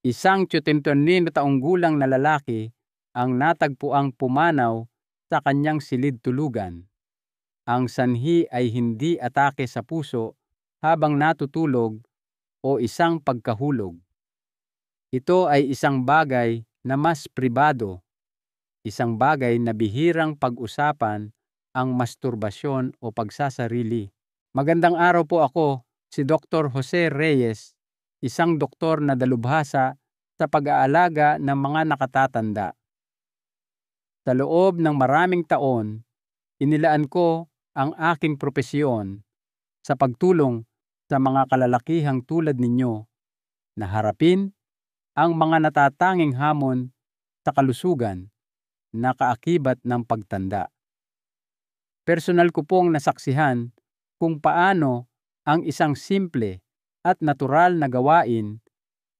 Isang 70 taong gulang na lalaki ang natagpuang pumanaw sa kanyang silid-tulugan. Ang sanhi ay hindi atake sa puso habang natutulog o isang pagkahulog. Ito ay isang bagay na mas pribado, isang bagay na bihirang pag-usapan ang masturbasyon o pagsasarili. Magandang araw po, ako si Dr. Jose Reyes, isang doktor na dalubhasa sa pag-aalaga ng mga nakatatanda. Sa loob ng maraming taon, inilaan ko ang aking propesyon sa pagtulong sa mga kalalakihang tulad ninyo na harapin ang mga natatanging hamon sa kalusugan na kaakibat ng pagtanda. Personal ko pong nasaksihan kung paano ang isang simple at natural na gawain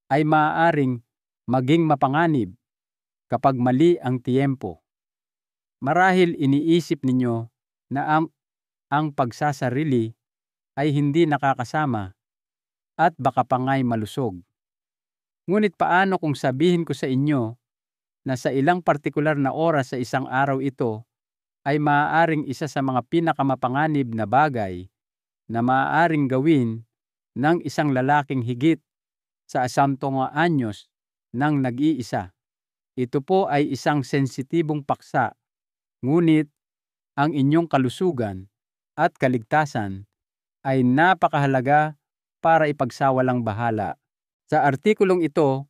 ay maaaring maging mapanganib kapag mali ang tiyempo. Marahil iniisip ninyo na ang pagsasarili ay hindi nakakasama at baka pa nga'y malusog. Ngunit paano kung sabihin ko sa inyo na sa ilang partikular na oras sa isang araw ito ay maaaring isa sa mga pinakamapanganib na bagay na maaaring gawin ng isang lalaking higit sa 10 anyos nang nag-iisa. Ito po ay isang sensitibong paksa, ngunit ang inyong kalusugan at kaligtasan ay napakahalaga para ipagsawalang bahala. Sa artikulong ito,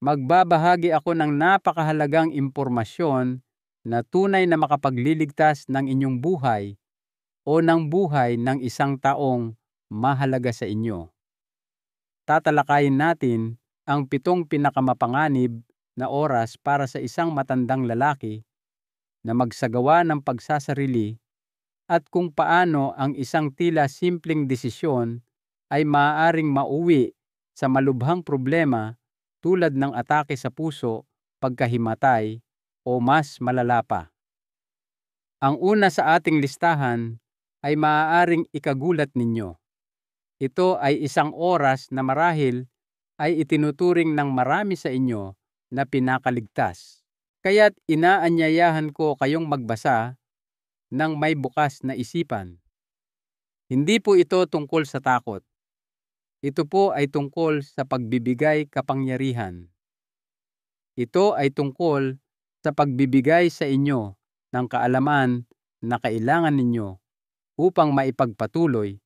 magbabahagi ako ng napakahalagang impormasyon na tunay na makapagliligtas ng inyong buhay o ng buhay ng isang taong mahalaga sa inyo. Tatalakayin natin ang 7 pinakamapanganib na oras para sa isang matandang lalaki na magsagawa ng pagsasarili at kung paano ang isang tila simpleng desisyon ay maaaring mauwi sa malubhang problema tulad ng atake sa puso, pagkahimatay, o mas malala pa. Ang una sa ating listahan ay maaaring ikagulat ninyo. Ito ay isang oras na marahil ay itinuturing ng marami sa inyo na pinakaligtas. Kaya't inaanyayahan ko kayong magbasa ng may bukas na isipan. Hindi po ito tungkol sa takot. Ito po ay tungkol sa pagbibigay kapangyarihan. Ito ay tungkol sa pagbibigay sa inyo ng kaalaman na kailangan ninyo upang maipagpatuloy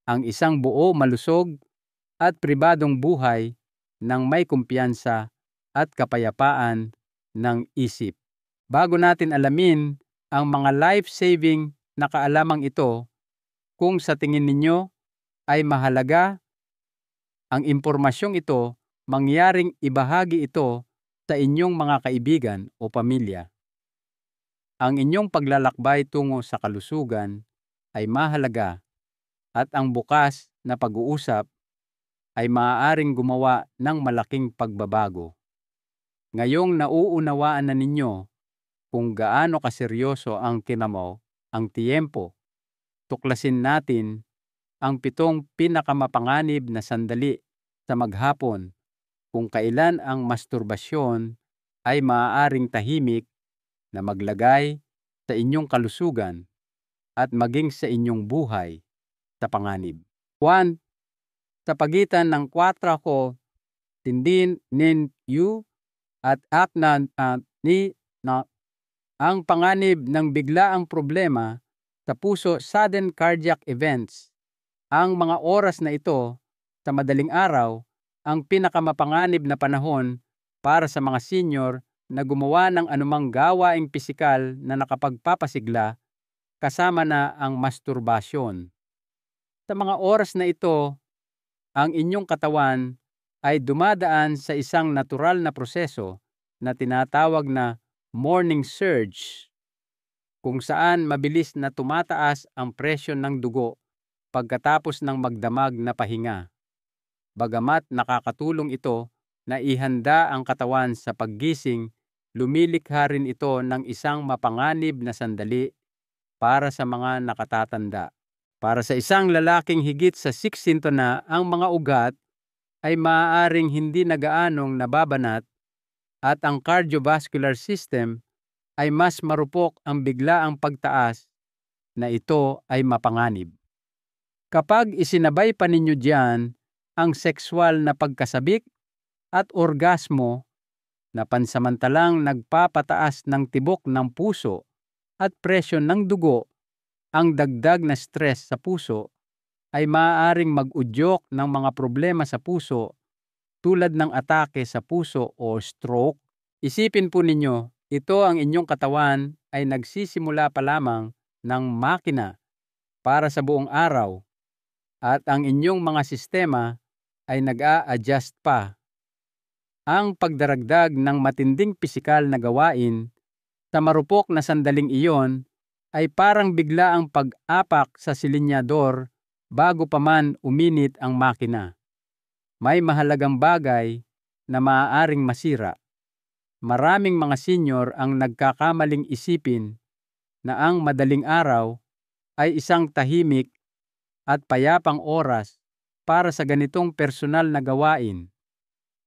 ang isang buo, malusog at pribadong buhay ng may kumpiyansa at kapayapaan ng isip. Bago natin alamin ang mga life-saving na kaalamang ito, kung sa tingin ninyo ay mahalaga ang impormasyong ito, mangyaring ibahagi ito sa inyong mga kaibigan o pamilya. Ang inyong paglalakbay tungo sa kalusugan ay mahalaga at ang bukas na pag-uusap ay maaaring gumawa ng malaking pagbabago. Ngayong nauunawaan na ninyo kung gaano kaseryoso ang kinamaw, ang tiyempo, tuklasin natin ang 7 pinakamapanganib na sandali sa maghapon kung kailan ang masturbasyon ay maaaring tahimik na maglagay sa inyong kalusugan at maging sa inyong buhay sa panganib. 1. Sa pagitan ng 4 ko, tindin nin you at aknan ni na ang panganib ng biglaang problema sa puso, sudden cardiac events. Ang mga oras na ito sa madaling araw ang pinakamapanganib na panahon para sa mga senior na gumawa ng anumang gawaing pisikal na nakapagpapasigla kasama na ang masturbasyon. Sa mga oras na ito, ang inyong katawan ay dumadaan sa isang natural na proseso na tinatawag na morning surge, kung saan mabilis na tumataas ang presyon ng dugo pagkatapos ng magdamag na pahinga. Bagamat nakakatulong ito na ihanda ang katawan sa paggising, lumilikha rin ito ng isang mapanganib na sandali para sa mga nakatatanda. Para sa isang lalaking higit sa 60 na ang mga ugat ay maaaring hindi na gaanong nababanat at ang cardiovascular system ay mas marupok ang biglaang pagtaas na ito ay mapanganib. Kapag isinabay pa ninyo diyan ang sexual na pagkasabik at orgasmo na pansamantalang nagpapataas ng tibok ng puso at presyon ng dugo, ang dagdag na stress sa puso ay maaaring mag-udyok ng mga problema sa puso tulad ng atake sa puso o stroke. Isipin po ninyo, ito ang inyong katawan ay nagsisimula pa lamang ng makina para sa buong araw at ang inyong mga sistema ay nag-a-adjust pa. Ang pagdaragdag ng matinding pisikal na gawain sa marupok na sandaling iyon ay parang bigla ang pag-apak sa silinyador bago pa man uminit ang makina. May mahalagang bagay na maaaring masira. Maraming mga senior ang nagkakamaling isipin na ang madaling araw ay isang tahimik at payapang oras para sa ganitong personal na gawain.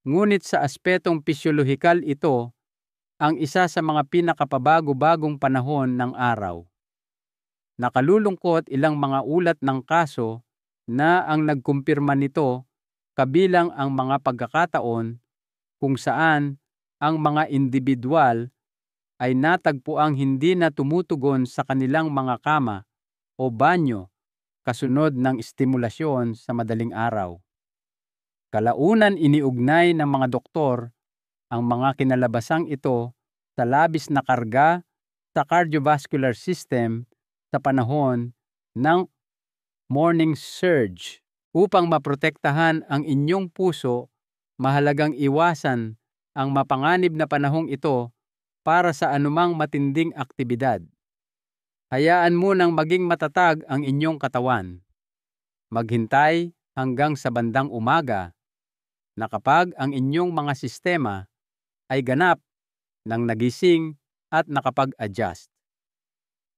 Ngunit sa aspetong pisyolohikal ito ang isa sa mga pinakapabago-bagong panahon ng araw. Nakalulungkot ilang mga ulat ng kaso na ang nagkumpirma nito kabilang ang mga pagkakataon kung saan ang mga individual ay natagpuang hindi na tumutugon sa kanilang mga kama o banyo kasunod ng estimulasyon sa madaling araw. Kalaunan iniugnay ng mga doktor ang mga kinalabasang ito sa labis na karga sa cardiovascular system sa panahon ng morning surge. Upang maprotektahan ang inyong puso, mahalagang iwasan ang mapanganib na panahong ito para sa anumang matinding aktibidad. Hayaan mo nang maging matatag ang inyong katawan. Maghintay hanggang sa bandang umaga na kapag ang inyong mga sistema ay ganap ng nagising at nakapag-adjust.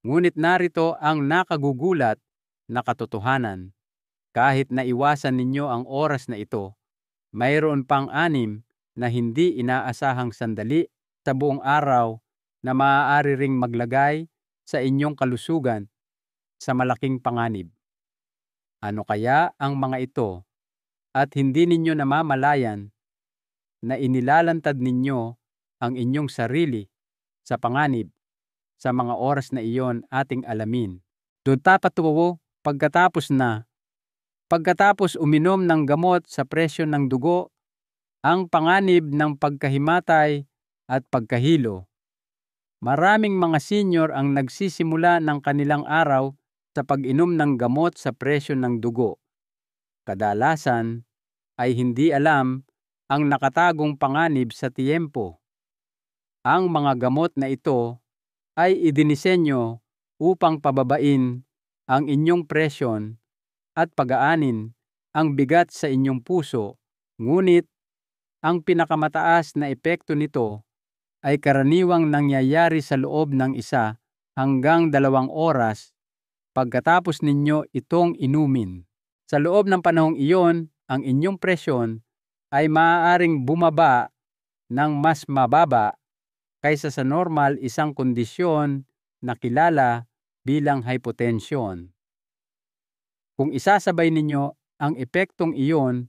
Ngunit narito ang nakagugulat na katotohanan. Kahit na iwasan ninyo ang oras na ito, mayroon pang 6 na hindi inaasahang sandali sa buong araw na maaari ring maglagay sa inyong kalusugan sa malaking panganib. Ano kaya ang mga ito at hindi ninyo namamalayan na inilalantad ninyo ang inyong sarili sa panganib sa mga oras na iyon ating alamin. Doon tapatuwo pagkatapos uminom ng gamot sa presyon ng dugo, ang panganib ng pagkahimatay at pagkahilo. Maraming mga senior ang nagsisimula ng kanilang araw sa pag-inom ng gamot sa presyon ng dugo. Kadalasan ay hindi alam ang nakatagong panganib sa tiyempo. Ang mga gamot na ito ay idinisenyo upang pababain ang inyong presyon at pagaanin ang bigat sa inyong puso, ngunit ang pinakamataas na epekto nito ay karaniwang nangyayari sa loob ng 1 hanggang 2 oras pagkatapos ninyo itong inumin. Sa loob ng panahong iyon, ang inyong presyon ay maaaring bumaba ng mas mababa kaysa sa normal, isang kondisyon na kilala bilang hypotension. Kung isasabay ninyo ang epektong iyon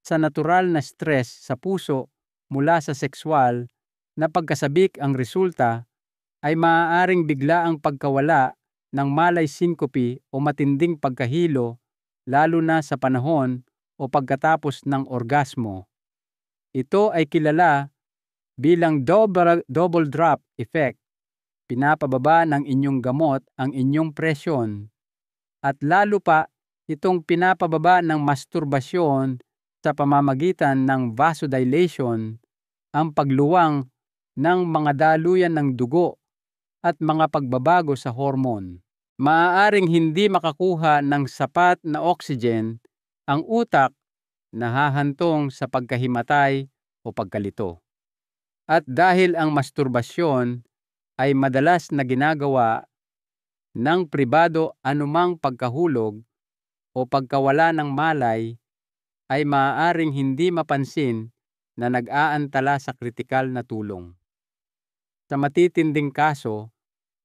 sa natural na stress sa puso mula sa sexual na pagkasabik, ang resulta ay maaaring bigla ang pagkawala ng malay syncope o matinding pagkahilo, lalo na sa panahon o pagkatapos ng orgasmo. Ito ay kilala bilang double drop effect. Pinapababa ng inyong gamot ang inyong presyon at lalo pa itong pinapababa ng masturbasyon sa pamamagitan ng vasodilation, ang pagluwang ng mga daluyan ng dugo at mga pagbabago sa hormone. Maaaring hindi makakuha ng sapat na oxygen ang utak na hahantong sa pagkahimatay o pagkalito. At dahil ang masturbasyon ay madalas na ginagawa ng pribado, anumang pagkahulog o pagkawala ng malay ay maaaring hindi mapansin na nag-aantala sa kritikal na tulong. Sa matitinding kaso,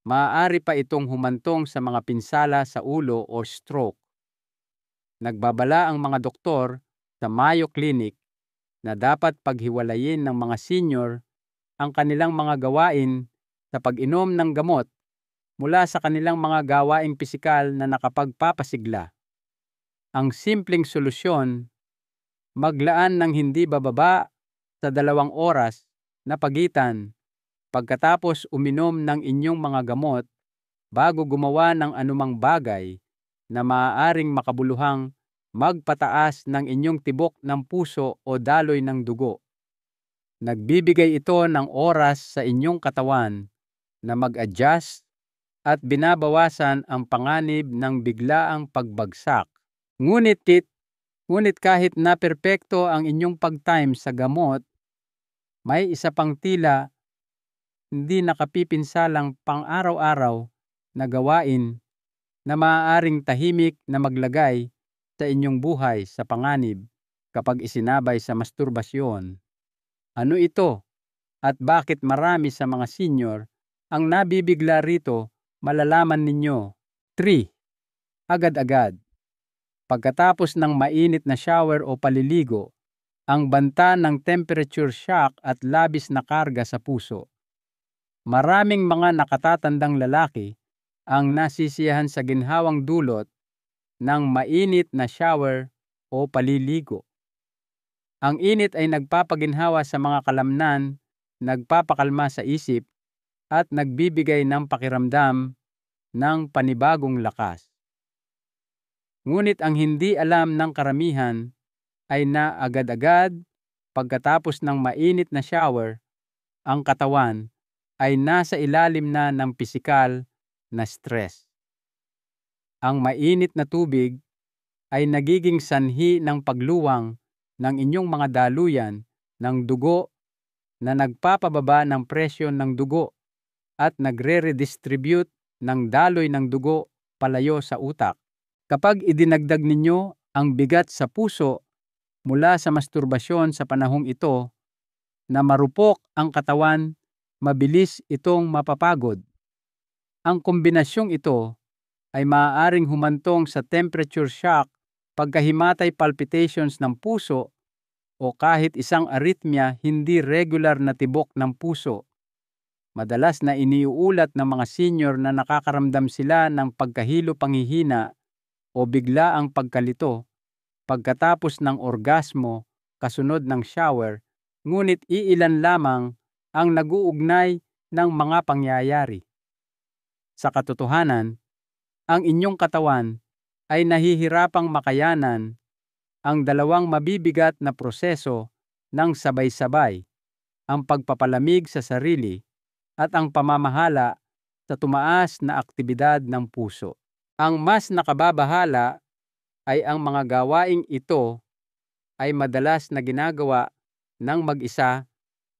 maaari pa itong humantong sa mga pinsala sa ulo o stroke. Nagbabala ang mga doktor sa Mayo Clinic na dapat paghiwalayin ng mga senior ang kanilang mga gawain sa pag-inom ng gamot mula sa kanilang mga gawaing pisikal na nakapagpapasigla. Ang simpleng solusyon, maglaan ng hindi bababa sa 2 oras na pagitan pagkatapos uminom ng inyong mga gamot bago gumawa ng anumang bagay na maaaring makabuluhang magpataas ng inyong tibok ng puso o daloy ng dugo. Nagbibigay ito ng oras sa inyong katawan na mag-adjust at binabawasan ang panganib ng biglaang pagbagsak. Ngunit kahit na perpekto ang inyong pag-time sa gamot, may isa pang tila hindi nakapipinsalang pang-araw-araw na gawain na maaaring tahimik na maglagay sa inyong buhay sa panganib kapag isinabay sa masturbasyon. Ano ito at bakit marami sa mga senior ang nabibigla rito? Malalaman ninyo. 3. Agad-agad. Pagkatapos ng mainit na shower o paliligo, ang banta ng temperature shock at labis na karga sa puso. Maraming mga nakatatandang lalaki ang nasisiyahan sa ginhawang dulot ng mainit na shower o paliligo. Ang init ay nagpapaginhawa sa mga kalamnan, nagpapakalma sa isip, at nagbibigay ng pakiramdam ng panibagong lakas. Ngunit ang hindi alam ng karamihan ay na agad-agad pagkatapos ng mainit na shower, ang katawan ay nasa ilalim na ng pisikal na stress. Ang mainit na tubig ay nagiging sanhi ng pagluwang ng inyong mga daluyan ng dugo na nagpapababa ng presyon ng dugo at nagre-redistribute ng daloy ng dugo palayo sa utak. Kapag idinagdag ninyo ang bigat sa puso mula sa masturbasyon sa panahong ito na marupok ang katawan, mabilis itong mapapagod. Ang kombinasyong ito ay maaaring humantong sa temperature shock, pagkahimatay palpitations ng puso o kahit isang arrhythmia, hindi regular na tibok ng puso. Madalas na iniuulat ng mga senior na nakakaramdam sila ng pagkahilo-panghihina o biglaang pagkalito pagkatapos ng orgasmo kasunod ng shower, ngunit iilan lamang ang nag-uugnay ng mga pangyayari. Sa katotohanan, ang inyong katawan ay nahihirapang makayanan ang 2 mabibigat na proseso ng sabay-sabay, ang pagpapalamig sa sarili at ang pamamahala sa tumaas na aktibidad ng puso. Ang mas nakababahala ay ang mga gawaing ito ay madalas na ginagawa ng mag-isa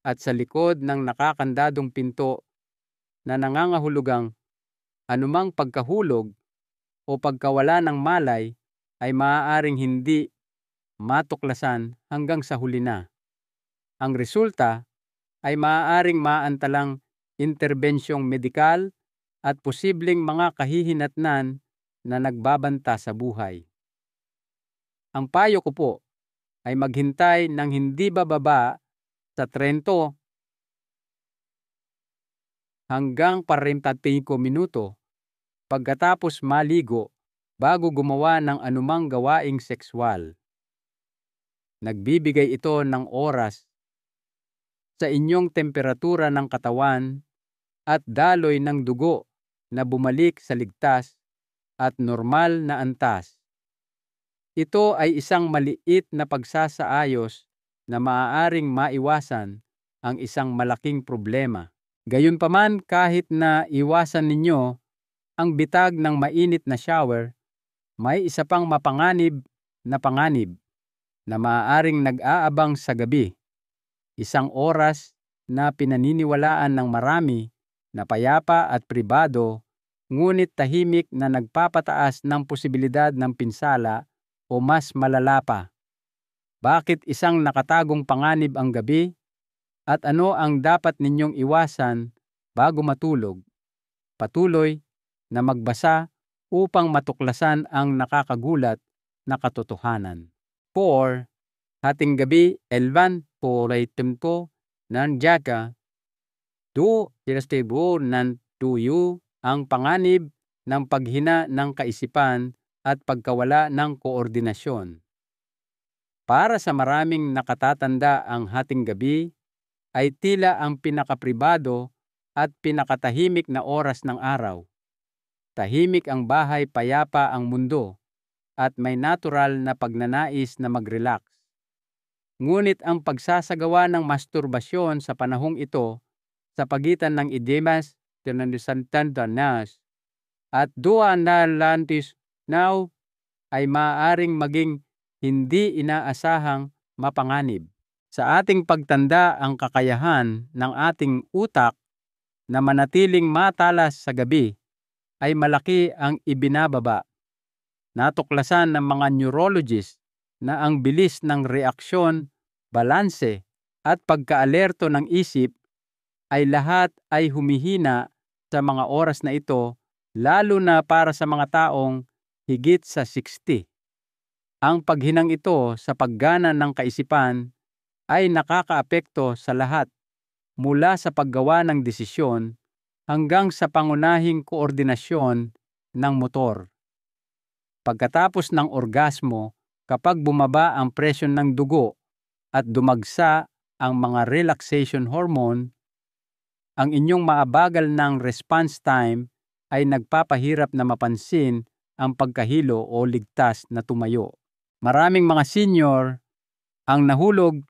at sa likod ng nakakandadong pinto na nangangahulugang anumang pagkahulog o pagkawala ng malay ay maaaring hindi matuklasan hanggang sa huli na. Ang resulta ay maaaring maantalang interbensyong medikal at posibleng mga kahihinatnan na nagbabanta sa buhay. Ang payo ko po ay maghintay ng hindi bababa sa 30 hanggang 45 minuto pagkatapos maligo bago gumawa ng anumang gawaing sekswal. Nagbibigay ito ng oras sa inyong temperatura ng katawan at daloy ng dugo na bumalik sa ligtas at normal na antas. Ito ay isang maliit na pagsasaayos na maaaring maiwasan ang isang malaking problema. Gayunpaman, kahit na iwasan ninyo ang bitag ng mainit na shower, may isa pang mapanganib na panganib na maaaring nag-aabang sa gabi. Isang oras na pinaniniwalaan ng marami na payapa at pribado, ngunit tahimik na nagpapataas ng posibilidad ng pinsala o mas malala pa, Bakit isang nakatagong panganib ang gabi? At ano ang dapat ninyong iwasan bago matulog? Patuloy na magbasa upang matuklasan ang nakakagulat na katotohanan. 4. Hating gabi, elvan po tempo ng jaga. Do tinastebo ng tuyo ang panganib ng paghina ng kaisipan at pagkawala ng koordinasyon. Para sa maraming nakatatanda ang hating gabi ay tila ang pinakapribado at pinakatahimik na oras ng araw. Tahimik ang bahay, payapa ang mundo, at may natural na pagnanais na mag-relax. Ngunit ang pagsasagawa ng masturbasyon sa panahong ito sa pagitan ng idemas, tinandisantandanas, at dua na lantis now ay maaaring maging hindi inaasahang mapanganib. Sa ating pagtanda, ang kakayahan ng ating utak na manatiling matalas sa gabi ay malaki ang ibinababa. Natuklasan ng mga neurologist na ang bilis ng reaksyon, balanse at pagkaalerto ng isip ay lahat ay humihina sa mga oras na ito, lalo na para sa mga taong higit sa 60. Ang paghinang ito sa paggana ng kaisipan ay nakakaapekto sa lahat, mula sa paggawa ng desisyon hanggang sa pangunahing koordinasyon ng motor. Pagkatapos ng orgasmo, kapag bumaba ang presyon ng dugo at dumagsa ang mga relaxation hormone, ang inyong maabagal ng response time ay nagpapahirap na mapansin ang pagkahilo o ligtas na tumayo. Maraming mga senior ang nahulog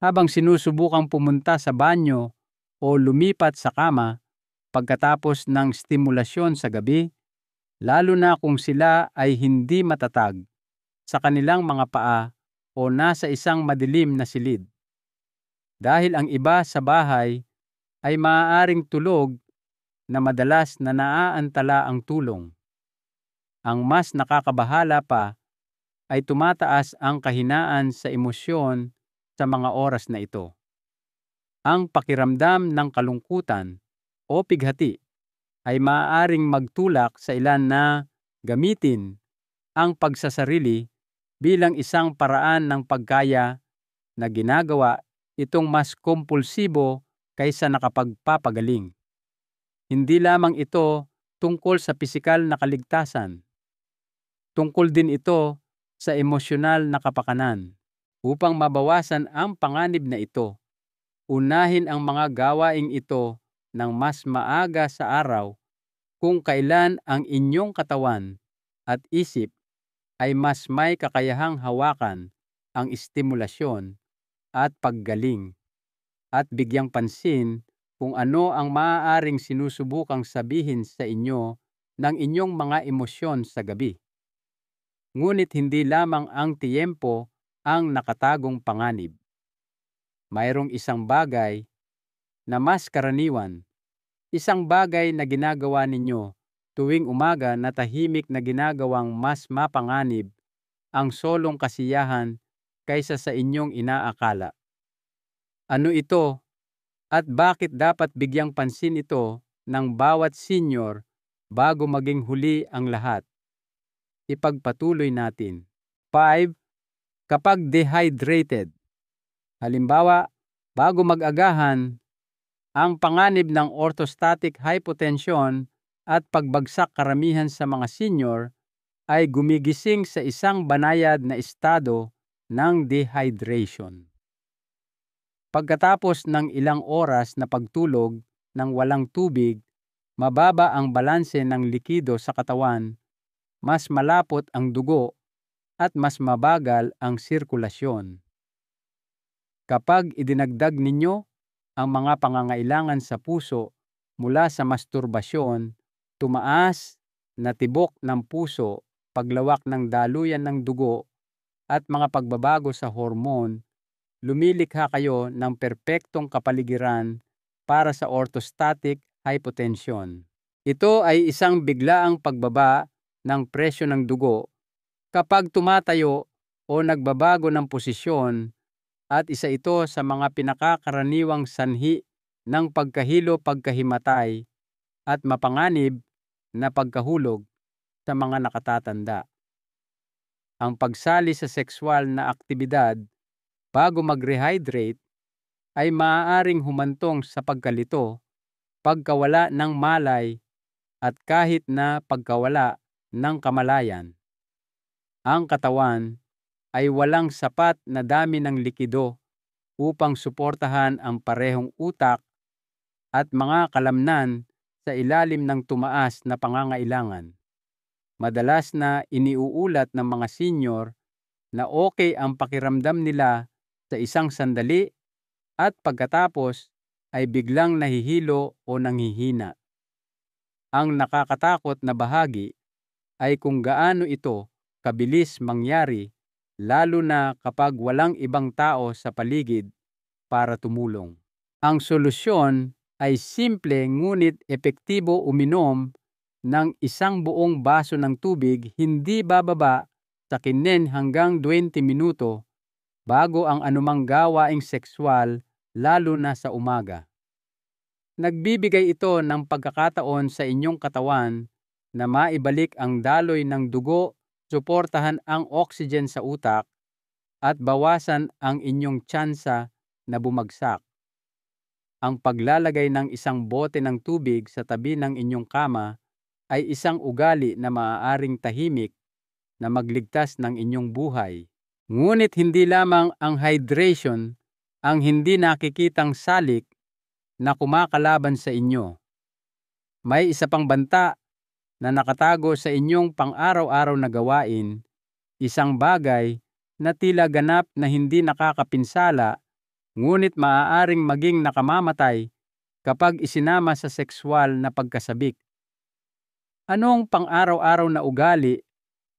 habang sinusubukang pumunta sa banyo o lumipat sa kama pagkatapos ng stimulasyon sa gabi, lalo na kung sila ay hindi matatag sa kanilang mga paa o nasa isang madilim na silid. Dahil ang iba sa bahay ay maaaring tulog na madalas na naaantala ang tulong. Ang mas nakakabahala pa ay tumataas ang kahinaan sa emosyon sa mga oras na ito. Ang pakiramdam ng kalungkutan o pighati ay maaaring magtulak sa ilan na gamitin ang pagsasarili bilang isang paraan ng pagkaya na ginagawa itong mas kompulsibo kaysa nakapagpapagaling. Hindi lamang ito tungkol sa pisikal na kaligtasan. Tungkol din ito sa emosyonal na kapakanan. Upang mabawasan ang panganib na ito, unahin ang mga gawaing ito ng mas maaga sa araw kung kailan ang inyong katawan at isip ay mas may kakayahang hawakan ang estimulasyon at paggaling, at bigyang pansin kung ano ang maaaring sinusubukang sabihin sa inyo ng inyong mga emosyon sa gabi. Ngunit hindi lamang ang tiyempo ang nakatagong panganib. Mayroong isang bagay na mas karaniwan, isang bagay na ginagawa ninyo tuwing umaga na tahimik na ginagawang mas mapanganib ang solong kasiyahan kaysa sa inyong inaakala. Ano ito at bakit dapat bigyang pansin ito ng bawat senior bago maging huli ang lahat? Ipagpatuloy natin. 5. Kapag dehydrated. Halimbawa, bago mag-agahan, ang panganib ng orthostatic hypotension at pagbagsak karamihan sa mga senior ay gumigising sa isang banayad na estado ng dehydration. Pagkatapos ng ilang oras na pagtulog ng walang tubig, mababa ang balanse ng likido sa katawan, mas malapot ang dugo, at mas mabagal ang sirkulasyon. Kapag idinagdag ninyo ang mga pangangailangan sa puso mula sa masturbasyon, tumaas na tibok ng puso, paglawak ng daluyan ng dugo, at mga pagbabago sa hormone, lumilikha kayo ng perpektong kapaligiran para sa orthostatic hypotension. Ito ay isang biglaang pagbaba ng presyo ng dugo kapag tumatayo o nagbabago ng posisyon at isa ito sa mga pinakakaraniwang sanhi ng pagkahilo-pagkahimatay at mapanganib na pagkahulog sa mga nakatatanda. Ang pagsali sa sexual na aktibidad bago mag-rehydrate ay maaaring humantong sa pagkalito, pagkawala ng malay at kahit na pagkawala ng kamalayan. Ang katawan ay walang sapat na dami ng likido upang suportahan ang parehong utak at mga kalamnan sa ilalim ng tumaas na pangangailangan. Madalas na iniuulat ng mga senior na okay ang pakiramdam nila sa isang sandali at pagkatapos ay biglang nahihilo o nanghihina. Ang nakakatakot na bahagi ay kung gaano ito kabilis mangyari, lalo na kapag walang ibang tao sa paligid para tumulong. Ang solusyon ay simple ngunit epektibo: uminom ng isang buong baso ng tubig hindi bababa sa 15 hanggang 20 minuto bago ang anumang gawaing sexual, lalo na sa umaga. Nagbibigay ito ng pagkakataon sa inyong katawan na maibalik ang daloy ng dugo, suportahan ang oxygen sa utak, at bawasan ang inyong tsansa na bumagsak. Ang paglalagay ng isang bote ng tubig sa tabi ng inyong kama ay isang ugali na maaaring tahimik na magligtas ng inyong buhay. Ngunit hindi lamang ang hydration ang hindi nakikitang salik na kumakalaban sa inyo. May isa pang banta na nakatago sa inyong pang-araw-araw na gawain, isang bagay na tila ganap na hindi nakakapinsala ngunit maaaring maging nakamamatay kapag isinama sa sexual na pagkasabik. Anong pang-araw-araw na ugali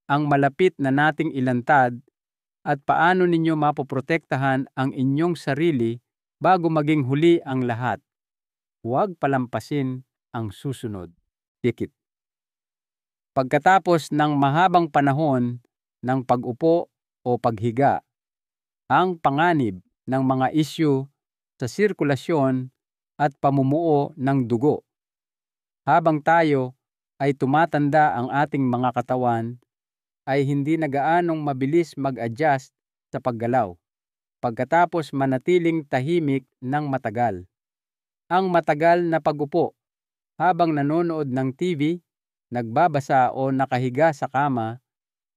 ang malapit na nating ilantad at paano ninyo mapoprotektahan ang inyong sarili bago maging huli ang lahat? Huwag palampasin ang susunod. Dikit. Pagkatapos ng mahabang panahon ng pag-upo o paghiga, ang panganib ng mga isyu sa sirkulasyon at pamumuo ng dugo. Habang tayo ay tumatanda, ang ating mga katawan ay hindi na gaanong mabilis mag-adjust sa paggalaw pagkatapos manatiling tahimik ng matagal. Ang matagal na pag-upo habang nanonood ng TV, nagbabasa o nakahiga sa kama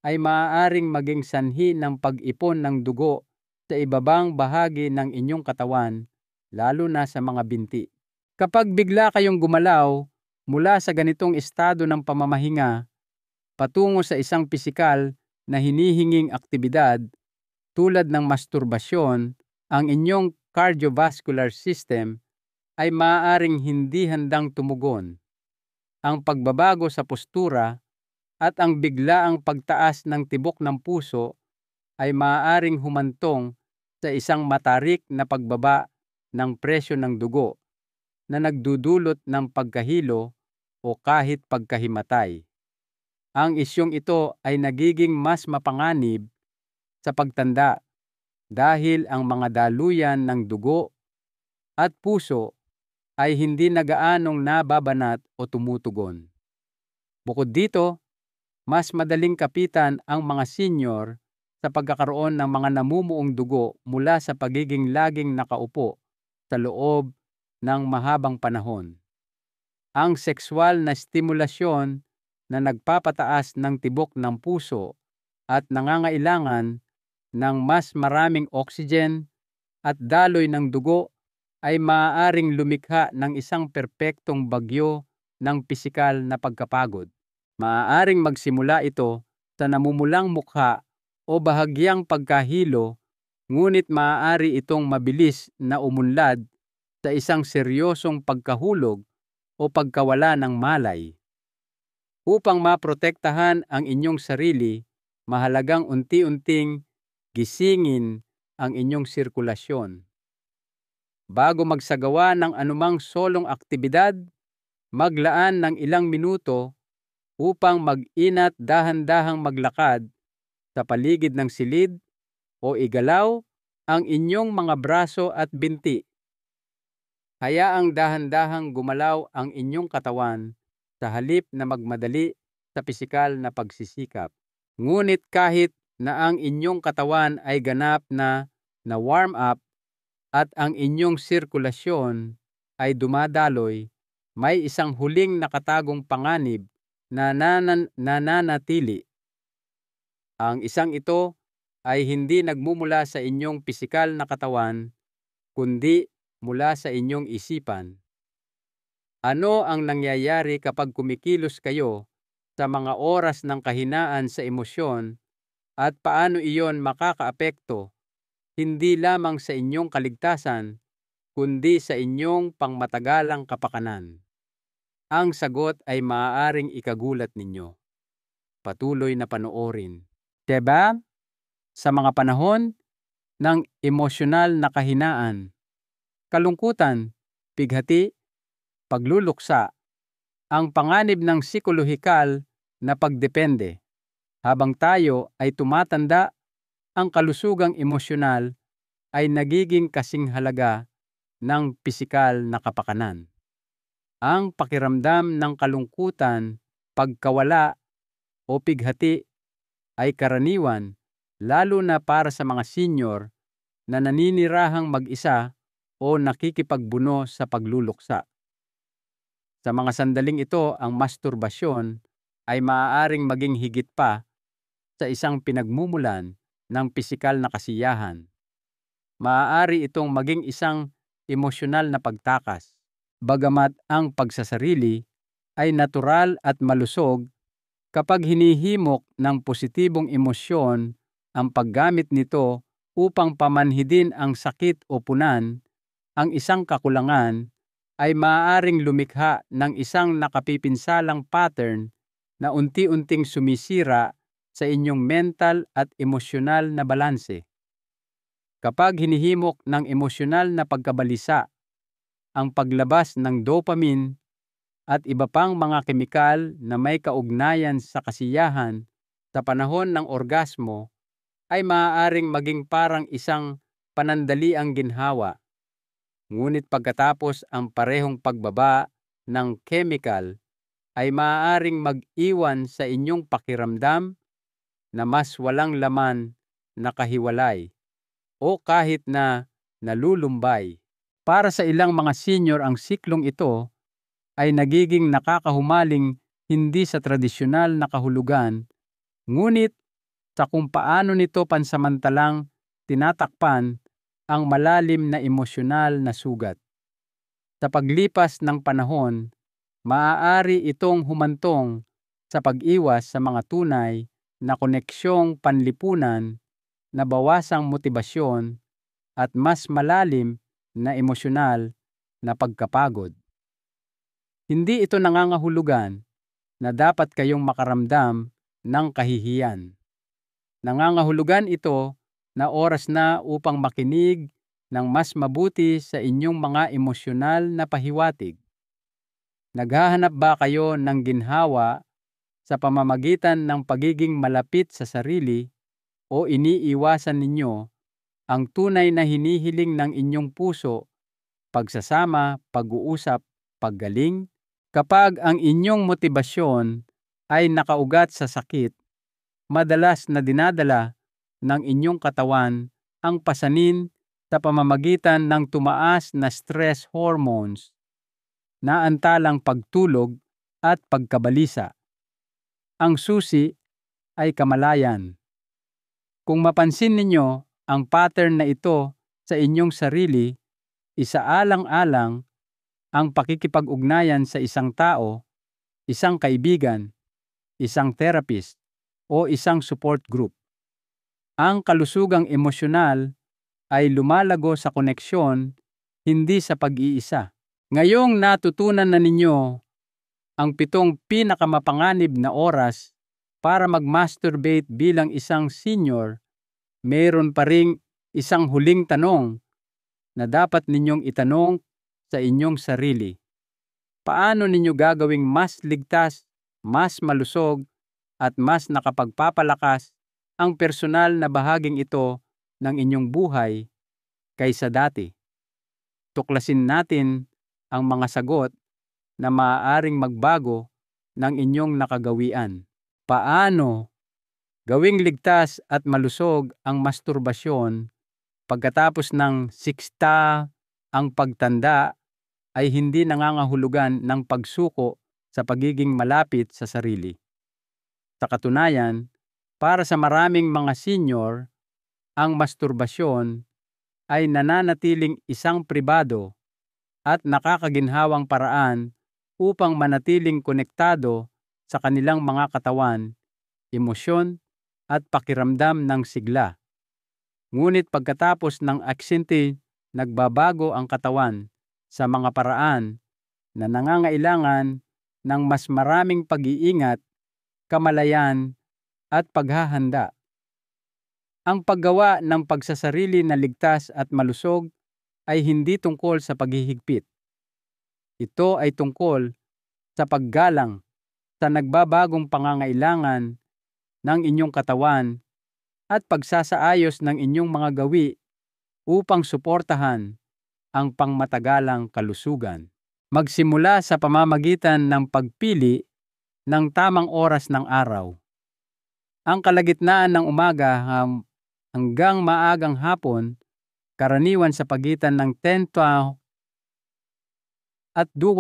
ay maaaring maging sanhi ng pag-ipon ng dugo sa ibabang bahagi ng inyong katawan, lalo na sa mga binti. Kapag bigla kayong gumalaw mula sa ganitong estado ng pamamahinga patungo sa isang pisikal na hinihinging aktibidad tulad ng masturbasyon, ang inyong cardiovascular system ay maaaring hindi handang tumugon. Ang pagbabago sa postura at ang biglaang pagtaas ng tibok ng puso ay maaaring humantong sa isang matarik na pagbaba ng presyo ng dugo na nagdudulot ng pagkahilo o kahit pagkahimatay. Ang isyong ito ay nagiging mas mapanganib sa pagtanda dahil ang mga daluyan ng dugo at puso ay hindi na gaanong nababanat o tumutugon. Bukod dito, mas madaling kapitan ang mga senior sa pagkakaroon ng mga namumuong dugo mula sa pagiging laging nakaupo sa loob ng mahabang panahon. Ang sexual na stimulasyon na nagpapataas ng tibok ng puso at nangangailangan ng mas maraming oxygen at daloy ng dugo ay maaaring lumikha ng isang perpektong bagyo ng pisikal na pagkapagod. Maaaring magsimula ito sa namumulang mukha o bahagyang pagkahilo, ngunit maaari itong mabilis na umunlad sa isang seryosong pagkahulog o pagkawala ng malay. Upang maprotektahan ang inyong sarili, mahalagang unti-unting gisingin ang inyong sirkulasyon. Bago magsagawa ng anumang solong aktibidad, maglaan ng ilang minuto upang mag-inat, dahan-dahang maglakad sa paligid ng silid o igalaw ang inyong mga braso at binti. Hayaang dahan-dahang gumalaw ang inyong katawan sa halip na magmadali sa pisikal na pagsisikap. Ngunit kahit na ang inyong katawan ay ganap na warm up at ang inyong sirkulasyon ay dumadaloy, may isang huling nakatagong panganib na nananatili. Ang isang ito ay hindi nagmumula sa inyong pisikal na katawan, kundi mula sa inyong isipan. Ano ang nangyayari kapag kumikilos kayo sa mga oras ng kahinaan sa emosyon at paano iyon makakaapekto hindi lamang sa inyong kaligtasan, kundi sa inyong pangmatagalang kapakanan? Ang sagot ay maaaring ikagulat ninyo. Patuloy na panoorin. Diba? Sa mga panahon ng emosyonal na kahinaan, kalungkutan, pighati, pagluluksa, ang panganib ng psikolohikal na pagdepende. Habang tayo ay tumatanda, ang kalusugang emosyonal ay nagiging kasing halaga ng pisikal na kapakanan. Ang pakiramdam ng kalungkutan, pagkawala o pighati ay karaniwan, lalo na para sa mga senior na naninirahang mag-isa o nakikipagbuno sa pagluluksa. Sa mga sandaling ito, ang masturbasyon ay maaaring maging higit pa sa isang pinagmumulan ng pisikal na kasiyahan. Maaari itong maging isang emosyonal na pagtakas. Bagamat ang pagsasarili ay natural at malusog, kapag hinihimok ng positibong emosyon ang paggamit nito upang pamanhidin ang sakit o punan, ang isang kakulangan ay maaaring lumikha ng isang nakapipinsalang pattern na unti-unting sumisira sa inyong mental at emosyonal na balanse. Kapag hinihimok ng emosyonal na pagkabalisa ang paglabas ng dopamine at iba pang mga kemikal na may kaugnayan sa kasiyahan sa panahon ng orgasmo, ay maaaring maging parang isang panandaliang ginhawa. Ngunit pagkatapos ang parehong pagbaba ng chemical ay maaaring mag-iwan sa inyong pakiramdam na mas walang laman na kahiwalay o kahit na nalulumbay. Para sa ilang mga senior, ang siklong ito ay nagiging nakakahumaling hindi sa tradisyonal na kahulugan, ngunit sa kung paano nito pansamantalang tinatakpan ang malalim na emosyonal na sugat. Sa paglipas ng panahon, maaari itong humantong sa pag-iwas sa mga tunay na koneksyong panlipunan, na bawasang motibasyon at mas malalim na emosyonal na pagkapagod. Hindi ito nangangahulugan na dapat kayong makaramdam ng kahihiyan. Nangangahulugan ito na oras na upang makinig ng mas mabuti sa inyong mga emosyonal na pahiwatig. Naghahanap ba kayo ng ginhawa sa pamamagitan ng pagiging malapit sa sarili, o iniiwasan ninyo ang tunay na hinihiling ng inyong puso, pagsasama, pag-uusap, paggaling? Kapag ang inyong motibasyon ay nakaugat sa sakit, madalas na dinadala ng inyong katawan ang pasanin sa pamamagitan ng tumaas na stress hormones, naantalang pagtulog at pagkabalisa. Ang susi ay kamalayan. Kung mapansin ninyo ang pattern na ito sa inyong sarili, isaalang-alang ang pakikipag-ugnayan sa isang tao, isang kaibigan, isang therapist, o isang support group. Ang kalusugang emosyonal ay lumalago sa koneksyon, hindi sa pag-iisa. Ngayong natutunan na ninyo ang 7 pinakamapanganib na oras para mag-masturbate bilang isang senior, mayroon pa ring isang huling tanong na dapat ninyong itanong sa inyong sarili. Paano ninyo gagawing mas ligtas, mas malusog, at mas nakapagpapalakas ang personal na bahaging ito ng inyong buhay kaysa dati. Tuklasin natin ang mga sagot na maaaring magbago ng inyong nakagawian. Paano gawing ligtas at malusog ang masturbasyon pagkatapos ng 60? Ang pagtanda ay hindi nangangahulugan ng pagsuko sa pagiging malapit sa sarili. Sa katunayan, para sa maraming mga senior, ang masturbasyon ay nananatiling isang pribado at nakakaginhawang paraan upang manatiling konektado sa kanilang mga katawan, emosyon at pakiramdam ng sigla. Ngunit pagkatapos ng aksidente, nagbabago ang katawan sa mga paraan na nangangailangan ng mas maraming pag-iingat, kamalayan at paghahanda. Ang paggawa ng pagsasarili na ligtas at malusog ay hindi tungkol sa paghihigpit. Ito ay tungkol sa paggalang sa nagbabagong pangangailangan ng inyong katawan at pagsasaayos ng inyong mga gawi upang suportahan ang pangmatagalang kalusugan. Magsimula sa pamamagitan ng pagpili ng tamang oras ng araw. Ang kalagitnaan ng umaga hanggang maagang hapon, karaniwan sa pagitan ng 10 at 2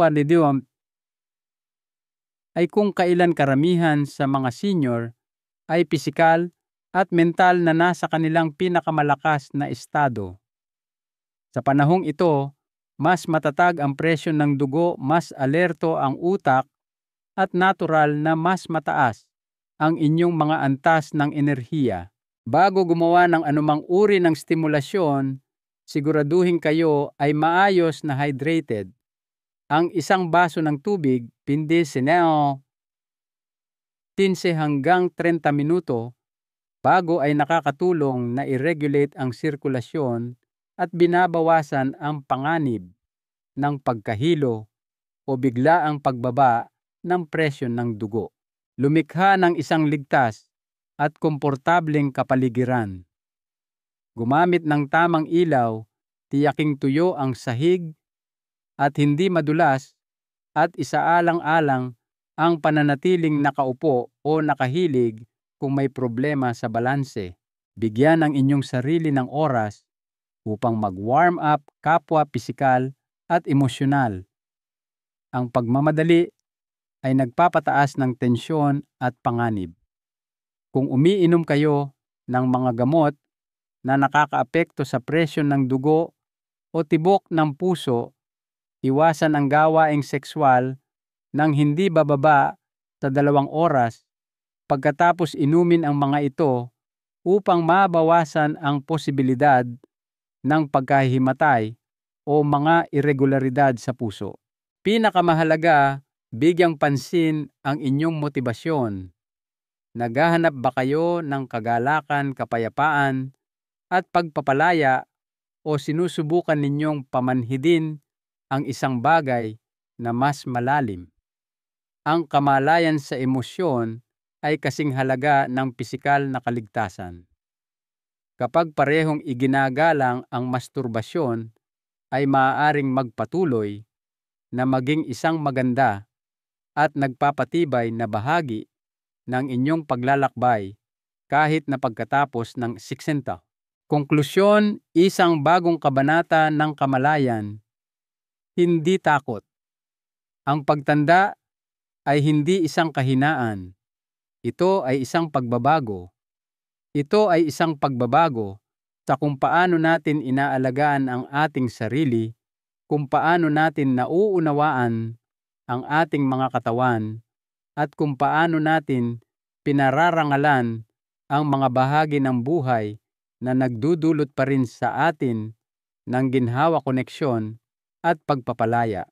ay kung kailan karamihan sa mga senior ay pisikal at mental na nasa kanilang pinakamalakas na estado. Sa panahong ito, mas matatag ang presyon ng dugo, mas alerto ang utak, at natural na mas mataas ang inyong mga antas ng enerhiya. Bago gumawa ng anumang uri ng stimulasyon, siguraduhin kayo ay maayos na hydrated. Ang isang baso ng tubig, 15 hanggang 30 minuto, bago ay nakakatulong na i-regulate ang sirkulasyon at binabawasan ang panganib ng pagkahilo o biglaang pagbaba ng presyon ng dugo. Lumikha ng isang ligtas at komportableng kapaligiran. Gumamit ng tamang ilaw, tiyaking tuyo ang sahig at hindi madulas, at isaalang-alang ang pananatiling nakaupo o nakahilig kung may problema sa balanse. Bigyan ang inyong sarili ng oras upang mag-warm up kapwa pisikal at emosyonal. Ang pagmamadali ay nagpapataas ng tensyon at panganib. Kung umiinom kayo ng mga gamot na nakakaapekto sa presyon ng dugo o tibok ng puso, iwasan ang gawaing sexual nang hindi bababa sa 2 oras pagkatapos inumin ang mga ito upang mabawasan ang posibilidad ng pagkahimatay o mga irregularidad sa puso. Pinakamahalaga, bigyang pansin ang inyong motibasyon. Naghahanap ba kayo ng kagalakan, kapayapaan, at pagpapalaya, o sinusubukan ninyong pamanhidin ang isang bagay na mas malalim? Ang kamalayan sa emosyon ay kasing halaga ng pisikal na kaligtasan. Kapag parehong iginagalang ang masturbasyon, ay maaaring magpatuloy na maging isang maganda at nagpapatibay na bahagi ng inyong paglalakbay kahit na pagkatapos ng 60. Konklusyon, isang bagong kabanata ng kamalayan. Hindi takot. Ang pagtanda ay hindi isang kahinaan. Ito ay isang pagbabago. Ito ay isang pagbabago sa kung paano natin inaalagaan ang ating sarili, kung paano natin nauunawaan ang ating mga katawan, at kung paano natin pinararangalan ang mga bahagi ng buhay na nagdudulot pa rin sa atin ng ginhawa koneksyon at pagpapalaya.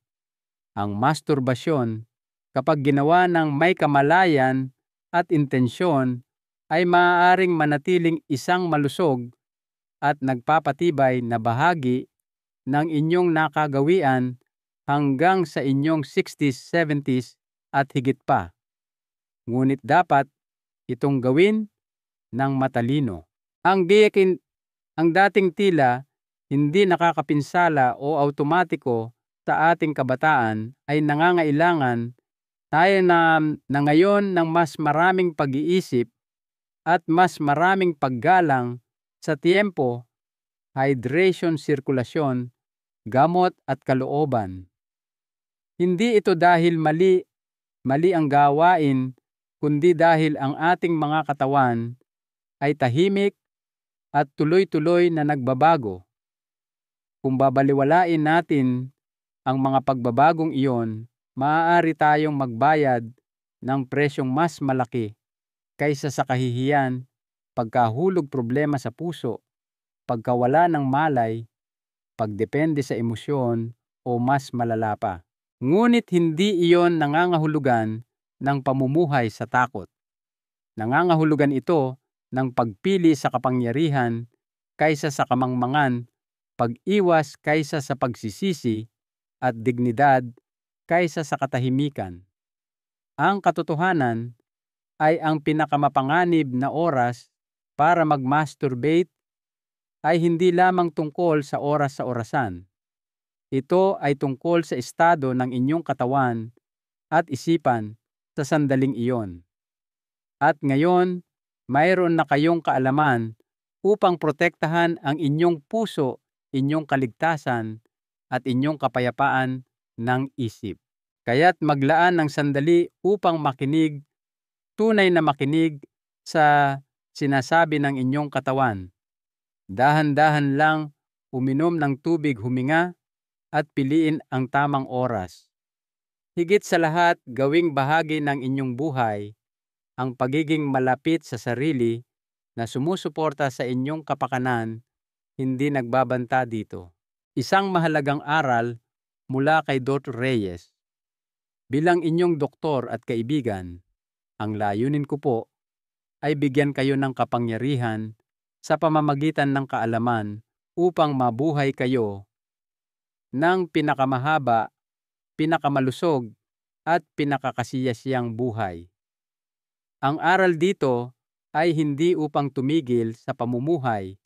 Ang masturbasyon, kapag ginawa ng may kamalayan at intensyon, ay maaaring manatiling isang malusog at nagpapatibay na bahagi ng inyong nakagawian hanggang sa inyong 60s, 70s at higit pa. Ngunit dapat itong gawin ng matalino. Ang dating tila hindi nakakapinsala o automatiko sa ating kabataan ay nangangailangan tayo na ngayon ng mas maraming pag-iisip at mas maraming paggalang sa tiempo, hydration, sirkulasyon, gamot at kalooban. Hindi ito dahil mali ang gawain, kundi dahil ang ating mga katawan ay tahimik at tuloy-tuloy na nagbabago. Kung babaliwalain natin ang mga pagbabagong iyon, maaari tayong magbayad ng presyong mas malaki kaysa sa kahihiyan, pagkahulog problema sa puso, pagkawala ng malay, pagdepende sa emosyon o mas malala pa. Ngunit hindi iyon nangangahulugan ng pamumuhay sa takot. Nangangahulugan ito ng pagpili sa kapangyarihan kaysa sa kamangmangan, pag-iwas kaysa sa pagsisisi, at dignidad kaysa sa katahimikan. Ang katotohanan ay ang pinakamapanganib na oras para mag-masturbate ay hindi lamang tungkol sa oras sa orasan. Ito ay tungkol sa estado ng inyong katawan at isipan sa sandaling iyon. At ngayon, mayroon na kayong kaalaman upang protektahan ang inyong puso, inyong kaligtasan, at inyong kapayapaan ng isip. Kaya't maglaan ng sandali upang makinig, tunay na makinig sa sinasabi ng inyong katawan. Dahan-dahan lang uminom ng tubig, huminga, at piliin ang tamang oras. Higit sa lahat, gawing bahagi ng inyong buhay ang pagiging malapit sa sarili na sumusuporta sa inyong kapakanan, hindi nagbabanta dito. Isang mahalagang aral mula kay Dr. Reyes. Bilang inyong doktor at kaibigan, ang layunin ko po ay bigyan kayo ng kapangyarihan sa pamamagitan ng kaalaman upang mabuhay kayo ng pinakamahaba, pinakamalusog, at pinakakasiyasiyang buhay. Ang aral dito ay hindi upang tumigil sa pamumuhay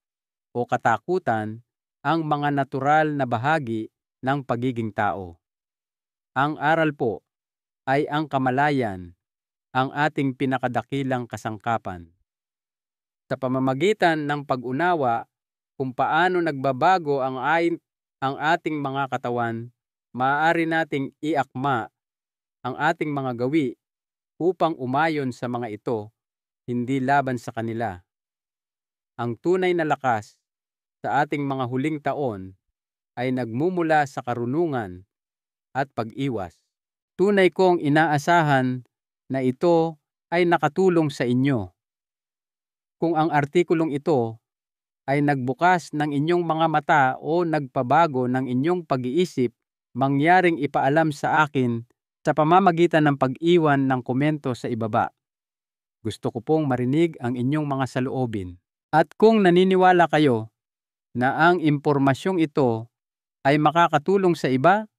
o katakutan ang mga natural na bahagi ng pagiging tao. Ang aral po ay ang kamalayan, ang ating pinakadakilang kasangkapan. Sa pamamagitan ng pag-unawa kung paano nagbabago ang ating mga katawan, maaari nating iakma ang ating mga gawi upang umayon sa mga ito, hindi laban sa kanila. Ang tunay na lakas sa ating mga huling taon ay nagmumula sa karunungan at pag-iwas. Tunay kong inaasahan na ito ay nakatulong sa inyo. Kung ang artikulong ito ay nagbukas ng inyong mga mata o nagpabago ng inyong pag-iisip, mangyaring ipaalam sa akin sa pamamagitan ng pag-iwan ng komento sa ibaba. Gusto ko pong marinig ang inyong mga saloobin. At kung naniniwala kayo na ang impormasyong ito ay makakatulong sa iba,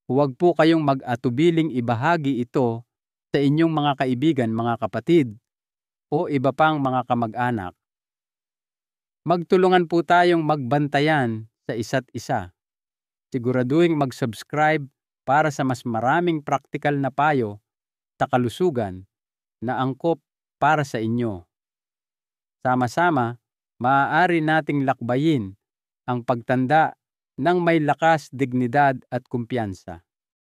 huwag po kayong mag-atubiling ibahagi ito sa inyong mga kaibigan, mga kapatid, o iba pang mga kamag-anak. Magtulungan po tayong magbantayan sa isa't isa. Siguraduhing mag-subscribe para sa mas maraming praktikal na payo sa kalusugan na angkop para sa inyo. Sama-sama, maaari nating lakbayin ang pagtanda ng may lakas, dignidad at kumpiyansa.